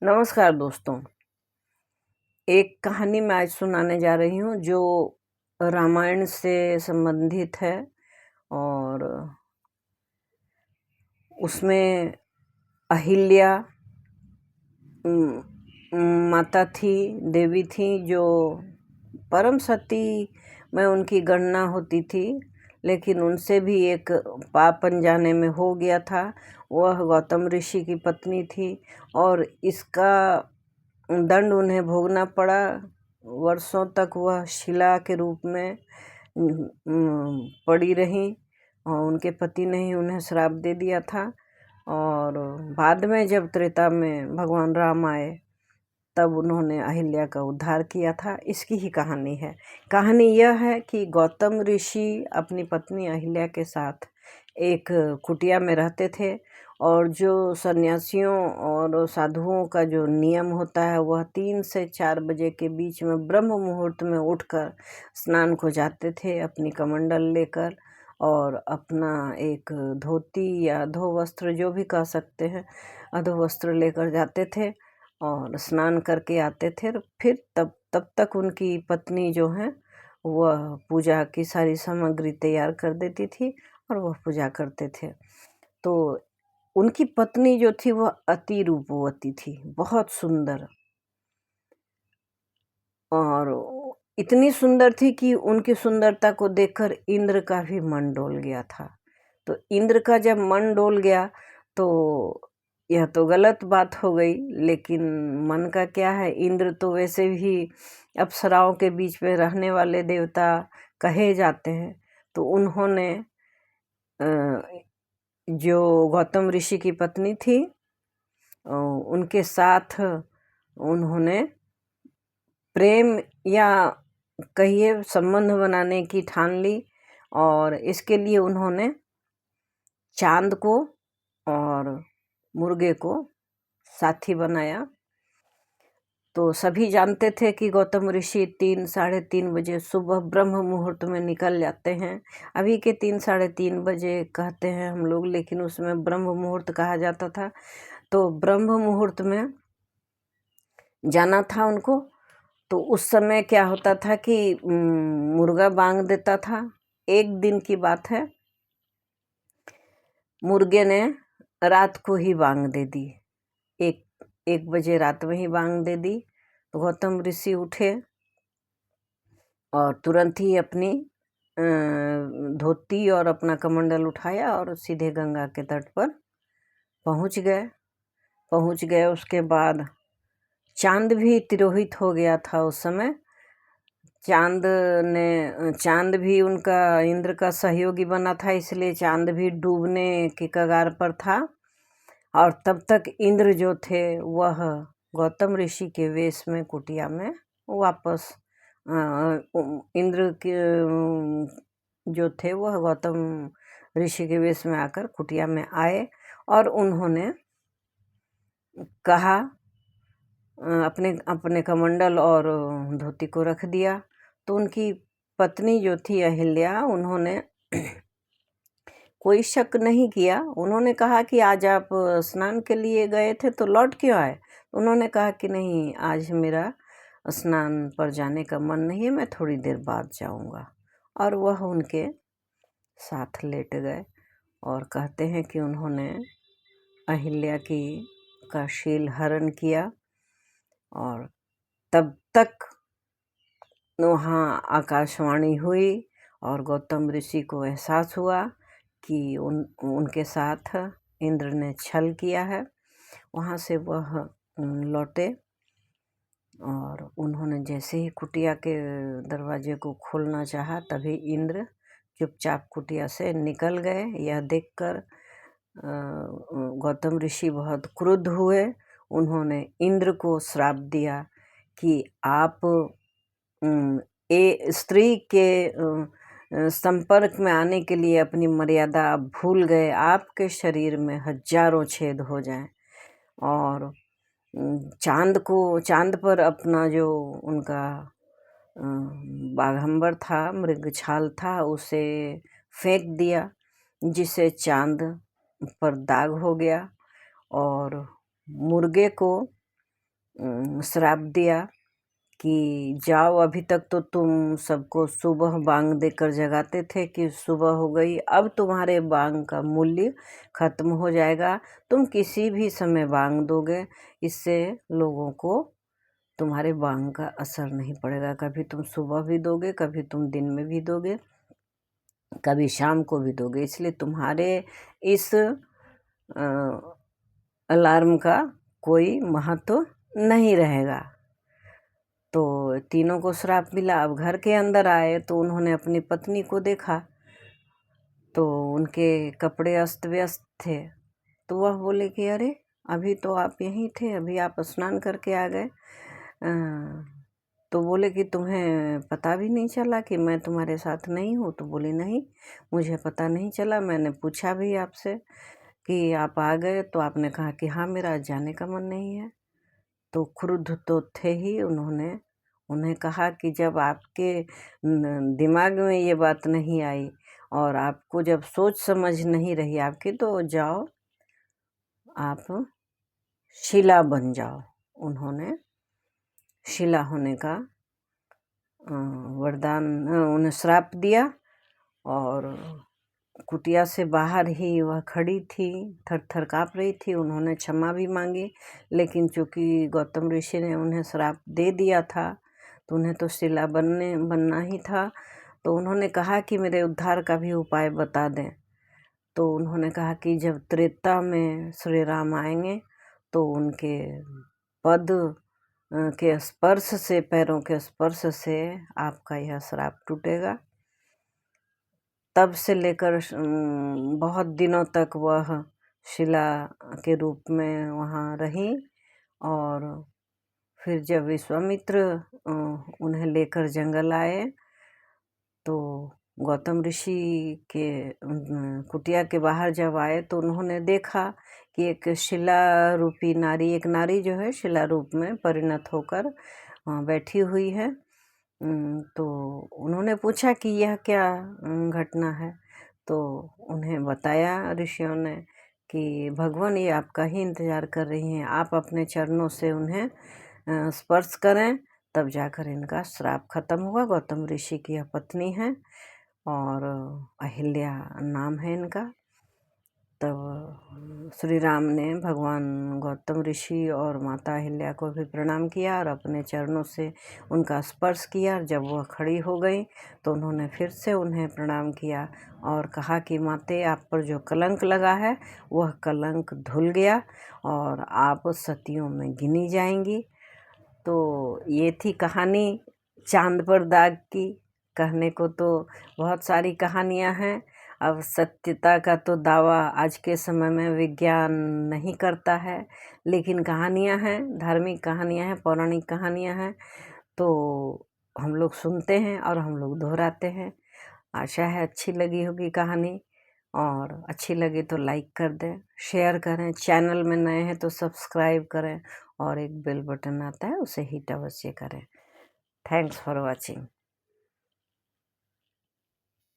नमस्कार दोस्तों। एक कहानी मैं आज सुनाने जा रही हूँ जो रामायण से संबंधित है और उसमें अहिल्या उम, माता थी, देवी थी जो परम सती में उनकी गणना होती थी, लेकिन उनसे भी एक पाप अनजाने में हो गया था। वह गौतम ऋषि की पत्नी थी और इसका दंड उन्हें भोगना पड़ा। वर्षों तक वह शिला के रूप में पड़ी रहीं और उनके पति ने ही उन्हें श्राप दे दिया था। और बाद में जब त्रेता में भगवान राम आए तब उन्होंने अहिल्या का उद्धार किया था। इसकी ही कहानी है। कहानी यह है कि गौतम ऋषि अपनी पत्नी अहिल्या के साथ एक कुटिया में रहते थे और जो सन्यासियों और साधुओं का जो नियम होता है वह 3 से 4 बजे के बीच में ब्रह्म मुहूर्त में उठकर स्नान को जाते थे अपनी कमंडल लेकर और अपना एक धोती या अधो वस्त्र जो भी कह सकते हैं अधो वस्त्र लेकर जाते थे और स्नान करके आते थे। फिर तब तक उनकी पत्नी जो है वह पूजा की सारी सामग्री तैयार कर देती थी और वह पूजा करते थे। तो उनकी पत्नी जो थी वह अति रूपवती थी, बहुत सुंदर, और इतनी सुंदर थी कि उनकी सुंदरता को देखकर इंद्र का भी मन डोल गया था। तो इंद्र का जब मन डोल गया तो यह तो गलत बात हो गई, लेकिन मन का क्या है, इंद्र तो वैसे भी अप्सराओं के बीच में रहने वाले देवता कहे जाते हैं। तो उन्होंने जो गौतम ऋषि की पत्नी थी उनके साथ उन्होंने प्रेम या कहिए संबंध बनाने की ठान ली और इसके लिए उन्होंने चांद को और मुर्गे को साथी बनाया। तो सभी जानते थे कि गौतम ऋषि 3 साढ़े 3 बजे सुबह ब्रह्म मुहूर्त में निकल जाते हैं। अभी के 3 साढ़े 3 बजे कहते हैं हम लोग, लेकिन उसमें ब्रह्म मुहूर्त कहा जाता था। तो ब्रह्म मुहूर्त में जाना था उनको। तो उस समय क्या होता था कि मुर्गा बांग देता था। एक दिन की बात है, मुर्गे ने रात को ही बांग दे दी, एक बजे रात में ही बांग दे दी। तो गौतम ऋषि उठे और तुरंत ही अपनी धोती और अपना कमंडल उठाया और सीधे गंगा के तट पर पहुंच गए। उसके बाद चांद भी तिरोहित हो गया था उस समय। चांद भी उनका इंद्र का सहयोगी बना था, इसलिए चांद भी डूबने के कगार पर था। और तब तक इंद्र जो थे वह गौतम ऋषि के वेश में कुटिया में वापस इंद्र के जो थे वह गौतम ऋषि के वेश में आकर कुटिया में आए और उन्होंने कहा, अपने अपने कमंडल और धोती को रख दिया। तो उनकी पत्नी जो थी अहिल्या, उन्होंने कोई शक नहीं किया। उन्होंने कहा कि आज आप स्नान के लिए गए थे तो लौट क्यों आए? उन्होंने कहा कि नहीं, आज मेरा स्नान पर जाने का मन नहीं है, मैं थोड़ी देर बाद जाऊंगा। और वह उनके साथ लेट गए और कहते हैं कि उन्होंने अहिल्या का शील हरण किया। और तब तक वहाँ आकाशवाणी हुई और गौतम ऋषि को एहसास हुआ कि उनके साथ इंद्र ने छल किया है। वहाँ से वह लौटे और उन्होंने जैसे ही कुटिया के दरवाजे को खोलना चाहा तभी इंद्र चुपचाप कुटिया से निकल गए। यह देखकर गौतम ऋषि बहुत क्रुद्ध हुए। उन्होंने इंद्र को श्राप दिया कि आप स्त्री के संपर्क में आने के लिए अपनी मर्यादा आप भूल गए, आपके शरीर में हजारों छेद हो जाएं। और चांद पर अपना जो उनका बाघंबर था, मृगछाल था, उसे फेंक दिया, जिससे चांद पर दाग हो गया। और मुर्गे को श्राप दिया कि जाओ, अभी तक तो तुम सबको सुबह बांग देकर जगाते थे कि सुबह हो गई, अब तुम्हारे बांग का मूल्य खत्म हो जाएगा। तुम किसी भी समय बांग दोगे, इससे लोगों को तुम्हारे बांग का असर नहीं पड़ेगा। कभी तुम सुबह भी दोगे, कभी तुम दिन में भी दोगे, कभी शाम को भी दोगे, इसलिए तुम्हारे इस अलार्म का कोई महत्व नहीं रहेगा। तो तीनों को श्राप मिला। अब घर के अंदर आए तो उन्होंने अपनी पत्नी को देखा तो उनके कपड़े अस्त व्यस्त थे। तो वह बोले कि अरे, अभी तो आप यहीं थे, अभी आप स्नान करके आ गए। तो बोले कि तुम्हें पता भी नहीं चला कि मैं तुम्हारे साथ नहीं हूँ? तो बोले नहीं, मुझे पता नहीं चला। मैंने पूछा भी आपसे कि आप आ गए तो आपने कहा कि हाँ, मेरा आज जाने का मन नहीं है। तो क्रुद्ध तो थे ही। उन्हें कहा कि जब आपके दिमाग में ये बात नहीं आई और आपको जब सोच समझ नहीं रही आपकी, तो जाओ आप शिला बन जाओ। उन्होंने शिला होने का वरदान, उन्हें श्राप दिया और कुटिया से बाहर ही वह खड़ी थी, थर थर काँप रही थी। उन्होंने क्षमा भी मांगी, लेकिन चूँकि गौतम ऋषि ने उन्हें श्राप दे दिया था तो उन्हें तो शिला बनना ही था। तो उन्होंने कहा कि मेरे उद्धार का भी उपाय बता दें। तो उन्होंने कहा कि जब त्रेता में श्री राम आएंगे तो उनके पद के स्पर्श से, पैरों के स्पर्श से आपका यह श्राप टूटेगा। तब से लेकर बहुत दिनों तक वह शिला के रूप में वहाँ रही। और फिर जब विश्वामित्र उन्हें लेकर जंगल आए तो गौतम ऋषि के कुटिया के बाहर जब आए तो उन्होंने देखा कि एक शिला रूपी नारी, एक नारी जो है शिला रूप में परिणत होकर बैठी हुई है। तो उन्होंने पूछा कि यह क्या घटना है? तो उन्हें बताया ऋषियों ने कि भगवान ये आपका ही इंतज़ार कर रही हैं, आप अपने चरणों से उन्हें स्पर्श करें, तब जाकर इनका श्राप खत्म होगा। गौतम ऋषि की यह पत्नी है और अहिल्या नाम है इनका। तब श्री राम ने भगवान गौतम ऋषि और माता अहिल्या को भी प्रणाम किया और अपने चरणों से उनका स्पर्श किया। जब वह खड़ी हो गई तो उन्होंने फिर से उन्हें प्रणाम किया और कहा कि माते, आप पर जो कलंक लगा है वह कलंक धुल गया और आप सतियों में गिनी जाएंगी। तो ये थी कहानी चांद पर दाग की। कहने को तो बहुत सारी कहानियाँ हैं। अब सत्यता का तो दावा आज के समय में विज्ञान नहीं करता है, लेकिन कहानियाँ हैं, धार्मिक कहानियाँ हैं, पौराणिक कहानियाँ हैं, तो हम लोग सुनते हैं और हम लोग दोहराते हैं। आशा है अच्छी लगी होगी कहानी, और अच्छी लगी तो लाइक कर दें, शेयर करें, चैनल में नए हैं तो सब्सक्राइब करें और एक बेल बटन आता है उसे हिट अवश्य करें। Thanks for watching.